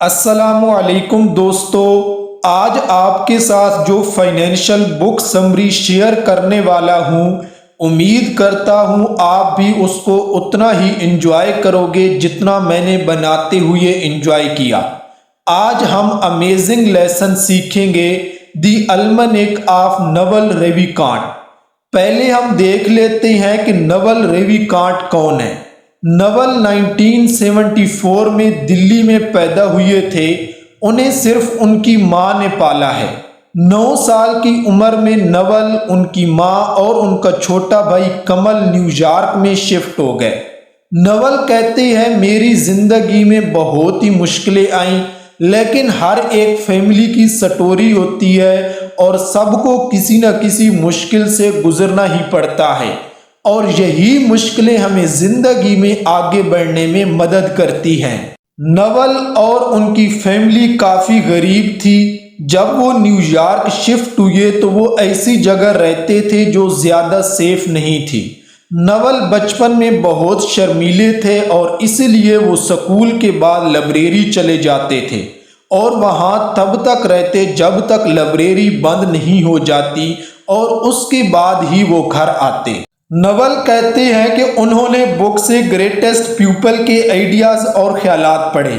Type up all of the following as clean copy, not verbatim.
अस्सलामुअलैकुम दोस्तों, आज आपके साथ जो फाइनेंशियल बुक समरी शेयर करने वाला हूँ, उम्मीद करता हूँ आप भी उसको उतना ही एंजॉय करोगे जितना मैंने बनाते हुए एंजॉय किया। आज हम अमेजिंग लेसन सीखेंगे दी अल्मनेक ऑफ नवल रविकांत। पहले हम देख लेते हैं कि नवल रविकांत कौन है। नवल 1974 में दिल्ली में पैदा हुए थे। उन्हें सिर्फ उनकी मां ने पाला है। 9 साल की उम्र में नवल, उनकी मां और उनका छोटा भाई कमल न्यूयॉर्क में शिफ्ट हो गए। नवल कहते हैं, मेरी जिंदगी में बहुत ही मुश्किलें आईं, लेकिन हर एक फैमिली की स्टोरी होती है और सबको किसी न किसी मुश्किल से गुजरना ही पड़ता है और यही मुश्किलें हमें जिंदगी में आगे बढ़ने में मदद करती हैं। नवल और उनकी फैमिली काफ़ी गरीब थी। जब वो न्यूयॉर्क शिफ्ट हुए तो वो ऐसी जगह रहते थे जो ज़्यादा सेफ नहीं थी। नवल बचपन में बहुत शर्मीले थे और इसलिए वो स्कूल के बाद लाइब्रेरी चले जाते थे और वहाँ तब तक रहते जब तक लाइब्रेरी बंद नहीं हो जाती और उसके बाद ही वो घर आते। नवल कहते हैं कि उन्होंने बुक से ग्रेटेस्ट पीपल के आइडियाज़ और ख्यालात पढ़े।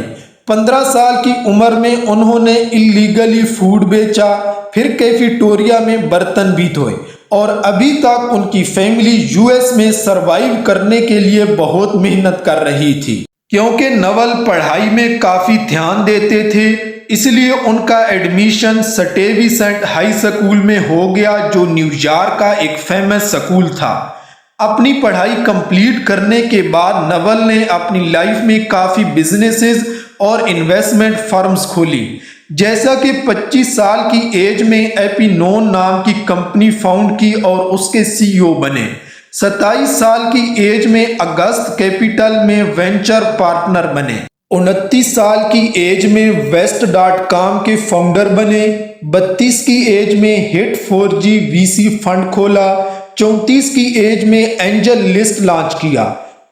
15 साल की उम्र में उन्होंने इलीगली फूड बेचा, फिर कैफेटेरिया में बर्तन भी धोए और अभी तक उनकी फैमिली यूएस में सरवाइव करने के लिए बहुत मेहनत कर रही थी। क्योंकि नवल पढ़ाई में काफ़ी ध्यान देते थे, इसलिए उनका एडमिशन स्टेविसेंट हाई स्कूल में हो गया, जो न्यूयॉर्क का एक फेमस स्कूल था। अपनी पढ़ाई कंप्लीट करने के बाद नवल ने अपनी लाइफ में काफ़ी बिजनेसेस और इन्वेस्टमेंट फर्म्स खोली। जैसा कि 25 साल की एज में एपिनोन नाम की कंपनी फाउंड की और उसके सीईओ बने। 27 साल की एज में अगस्त कैपिटल में वेंचर पार्टनर बने। 29 साल की एज में वेस्ट.com के फाउंडर बने। 32 की एज में हिट 4G VC फंड खोला। 34 की एज में एंजल लिस्ट लॉन्च किया।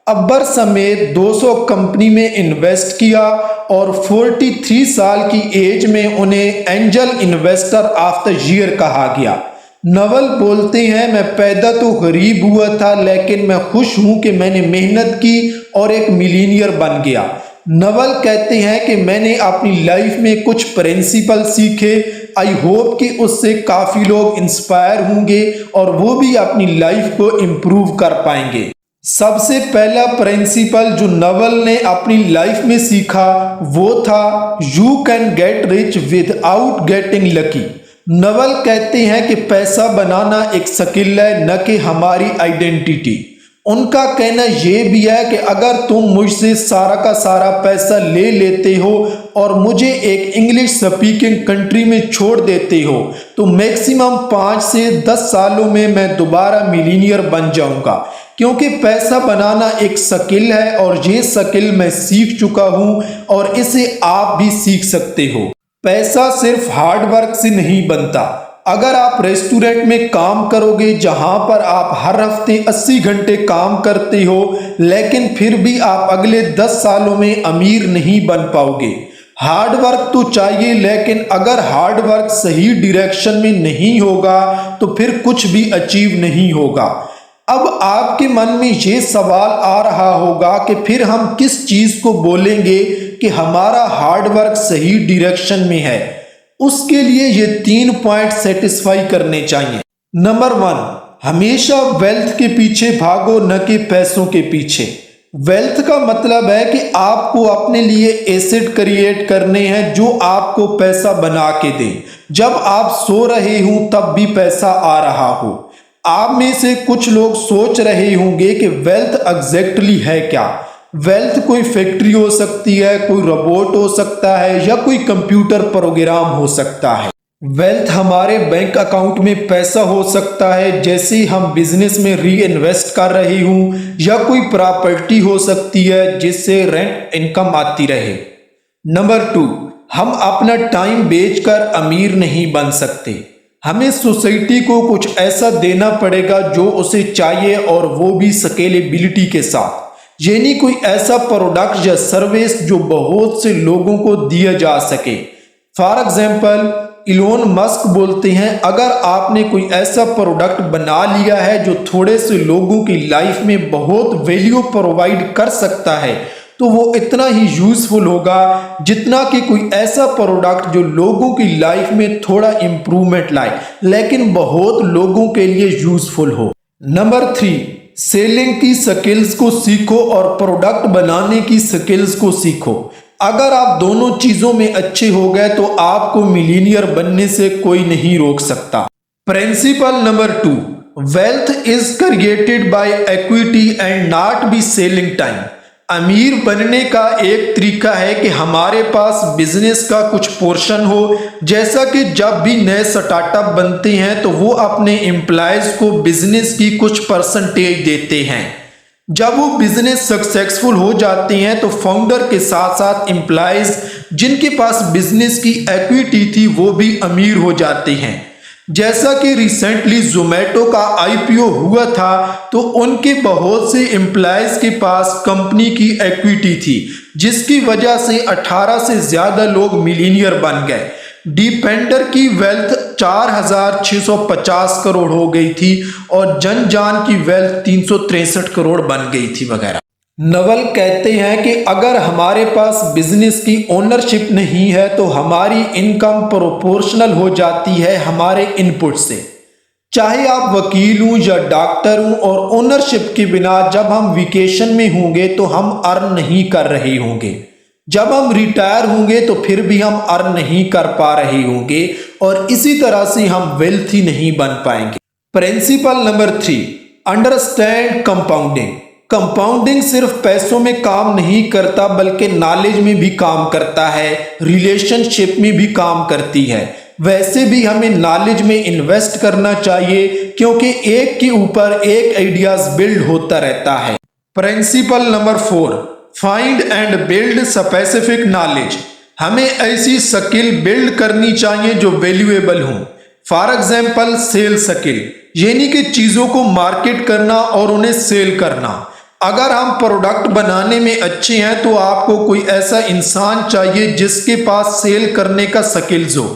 अब्बर समेत 200 कंपनी में इन्वेस्ट किया और 43 साल की एज में उन्हें angel investor of the year कहा गया। नवल बोलते हैं, मैं पैदा तो गरीब हुआ था, लेकिन मैं खुश हूं कि मैंने मेहनत की और एक मिलीनियर बन गया। नवल कहते हैं कि मैंने अपनी लाइफ में कुछ प्रिंसिपल सीखे। आई होप कि उससे काफ़ी लोग इंस्पायर होंगे और वो भी अपनी लाइफ को इम्प्रूव कर पाएंगे। सबसे पहला प्रिंसिपल जो नवल ने अपनी लाइफ में सीखा वो था, you can get rich without getting lucky. Naval कहते हैं कि पैसा बनाना एक स्किल है, न कि हमारी आइडेंटिटी। उनका कहना यह भी है कि अगर तुम मुझसे सारा का सारा पैसा ले लेते हो और मुझे एक इंग्लिश स्पीकिंग कंट्री में छोड़ देते हो तो मैक्सिमम 5 से 10 सालों में मैं दोबारा मिलीनियर बन जाऊंगा, क्योंकि पैसा बनाना एक स्किल है और ये स्किल मैं सीख चुका हूं और इसे आप भी सीख सकते हो। पैसा सिर्फ हार्ड वर्क से नहीं बनता। अगर आप रेस्टोरेंट में काम करोगे जहां पर आप हर हफ्ते 80 घंटे काम करते हो, लेकिन फिर भी आप अगले 10 सालों में अमीर नहीं बन पाओगे। हार्ड वर्क तो चाहिए, लेकिन अगर हार्ड वर्क सही डायरेक्शन में नहीं होगा तो फिर कुछ भी अचीव नहीं होगा। अब आपके मन में ये सवाल आ रहा होगा कि फिर हम किस चीज़ को बोलेंगे कि हमारा हार्ड वर्क सही डायरेक्शन में है। उसके लिए ये 3 पॉइंट सेटिस्फाई करने चाहिए। नंबर 1, हमेशा वेल्थ के पीछे भागो, न कि पैसों के पीछे। वेल्थ का मतलब है कि आपको अपने लिए एसेट क्रिएट करने हैं जो आपको पैसा बना के दे। जब आप सो रहे हो तब भी पैसा आ रहा हो। आप में से कुछ लोग सोच रहे होंगे कि वेल्थ एग्जैक्टली है क्या। वेल्थ कोई फैक्ट्री हो सकती है, कोई रोबोट हो सकता है या कोई कंप्यूटर प्रोग्राम हो सकता है। वेल्थ हमारे बैंक अकाउंट में पैसा हो सकता है, जैसे हम बिजनेस में री इन्वेस्ट कर रहे हूँ, या कोई प्रॉपर्टी हो सकती है जिससे रेंट इनकम आती रहे। नंबर 2, हम अपना टाइम बेचकर अमीर नहीं बन सकते। हमें सोसाइटी को कुछ ऐसा देना पड़ेगा जो उसे चाहिए और वो भी स्केलेबिलिटी के साथ। यानी कोई ऐसा प्रोडक्ट या सर्विस जो बहुत से लोगों को दिया जा सके। फॉर एग्जाम्पल इलोन मस्क बोलते हैं, अगर आपने कोई ऐसा प्रोडक्ट बना लिया है जो थोड़े से लोगों की लाइफ में बहुत वैल्यू प्रोवाइड कर सकता है तो वो इतना ही यूजफुल होगा जितना कि कोई ऐसा प्रोडक्ट जो लोगों की लाइफ में थोड़ा इंप्रूवमेंट लाए लेकिन बहुत लोगों के लिए यूजफुल हो। नंबर 3, सेलिंग की स्किल्स को सीखो और प्रोडक्ट बनाने की स्किल्स को सीखो। अगर आप दोनों चीजों में अच्छे हो गए तो आपको मिलीनियर बनने से कोई नहीं रोक सकता। Principle number 2, wealth is created by equity and not be selling time. अमीर बनने का एक तरीका है कि हमारे पास बिजनेस का कुछ पोर्शन हो, जैसा कि जब भी नए स्टार्टअप बनते हैं तो वो अपने एम्प्लॉयज को बिजनेस की कुछ परसेंटेज देते हैं। जब वो बिजनेस सक्सेसफुल हो जाते हैं तो फाउंडर के साथ साथ एम्प्लॉयज जिनके पास बिजनेस की इक्विटी थी वो भी अमीर हो जाते हैं। जैसा कि रिसेंटली जोमेटो का आईपीओ हुआ था तो उनके बहुत से एम्प्लॉयज के पास कंपनी की इक्विटी थी जिसकी वजह से 18 से ज्यादा लोग मिलीनियर बन गए। डिपेंडर की वेल्थ 4650 करोड़ हो गई थी और जनजान की वेल्थ 363 करोड़ बन गई थी वगैरह। नवल कहते हैं कि अगर हमारे पास बिजनेस की ओनरशिप नहीं है तो हमारी इनकम प्रोपोर्शनल हो जाती है हमारे इनपुट से। चाहे आप वकील हूं या डॉक्टर हूं और ओनरशिप के बिना जब हम वेकेशन में होंगे तो हम अर्न नहीं कर रहे होंगे, जब हम रिटायर होंगे तो फिर भी हम अर्न नहीं कर पा रहे होंगे और इसी तरह से हम वेल्थी नहीं बन पाएंगे। Principle number 3, understand compounding. Compounding सिर्फ पैसों में काम नहीं करता बल्कि नॉलेज में भी काम करता है, रिलेशनशिप में भी काम करती है। वैसे भी हमें नॉलेज में इन्वेस्ट करना चाहिए क्योंकि एक के ऊपर एक आइडियाज बिल्ड होता रहता है। Principle number 4, find and build specific knowledge. हमें ऐसी स्किल बिल्ड करनी चाहिए जो वैल्यूएबल हो। फॉर एग्जाम्पल सेल स्किल, यानी कि चीजों को मार्केट करना और उन्हें सेल करना। अगर हम प्रोडक्ट बनाने में अच्छे हैं तो आपको कोई ऐसा इंसान चाहिए जिसके पास सेल करने का स्किल्स हो।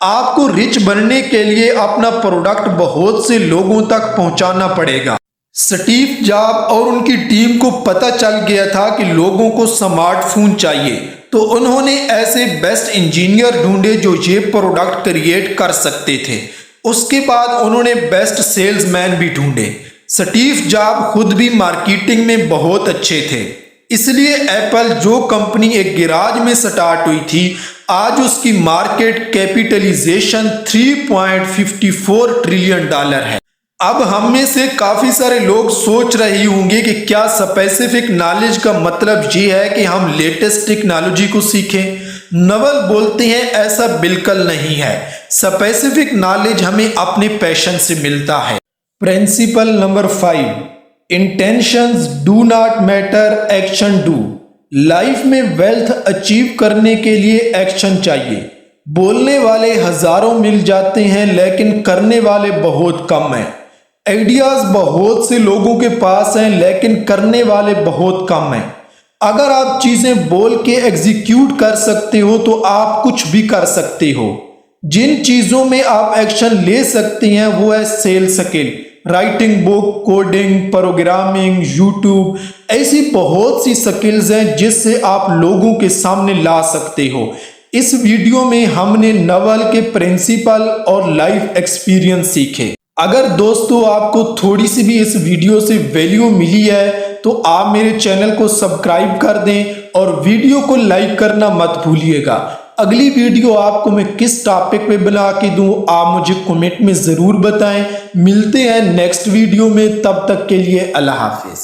आपको रिच बनने के लिए अपना प्रोडक्ट बहुत से लोगों तक पहुंचाना पड़ेगा। स्टीव जॉब और उनकी टीम को पता चल गया था कि लोगों को स्मार्टफोन चाहिए तो उन्होंने ऐसे बेस्ट इंजीनियर ढूंढे जो ये प्रोडक्ट क्रिएट कर सकते थे। उसके बाद उन्होंने बेस्ट सेल्समैन भी ढूंढे। स्टीव जॉब खुद भी मार्केटिंग में बहुत अच्छे थे, इसलिए एप्पल जो कंपनी एक गिराज में स्टार्ट हुई थी आज उसकी मार्केट कैपिटलाइजेशन 3.54 ट्रिलियन डॉलर है। अब हम में से काफी सारे लोग सोच रहे होंगे कि क्या स्पेसिफिक नॉलेज का मतलब ये है कि हम लेटेस्ट टेक्नोलॉजी को सीखें। नवल बोलते हैं ऐसा बिल्कुल नहीं है। स्पेसिफिक नॉलेज हमें अपने पैशन से मिलता है। Principle number 5, intentions do not matter, action do. Life में वेल्थ अचीव करने के लिए एक्शन चाहिए। बोलने वाले हजारों मिल जाते हैं लेकिन करने वाले बहुत कम हैं। आइडियाज बहुत से लोगों के पास हैं लेकिन करने वाले बहुत कम हैं। अगर आप चीजें बोल के एग्जीक्यूट कर सकते हो तो आप कुछ भी कर सकते हो। जिन चीजों में आप एक्शन ले सकते हैं वो है sell skill, writing book, coding, programming, YouTube. ऐसी बहुत सी स्किल्स हैं जिससे आप लोगों के सामने ला सकते हो। इस वीडियो में हमने नवल के प्रिंसिपल और लाइफ एक्सपीरियंस सीखे। अगर दोस्तों आपको थोड़ी सी भी इस वीडियो से वैल्यू मिली है तो आप मेरे चैनल को सब्सक्राइब कर दें और वीडियो को लाइक करना मत भूलिएगा। अगली वीडियो आपको मैं किस टॉपिक पे बना के दूं आप मुझे कमेंट में जरूर बताएं। मिलते हैं नेक्स्ट वीडियो में, तब तक के लिए अल्लाह हाफिज।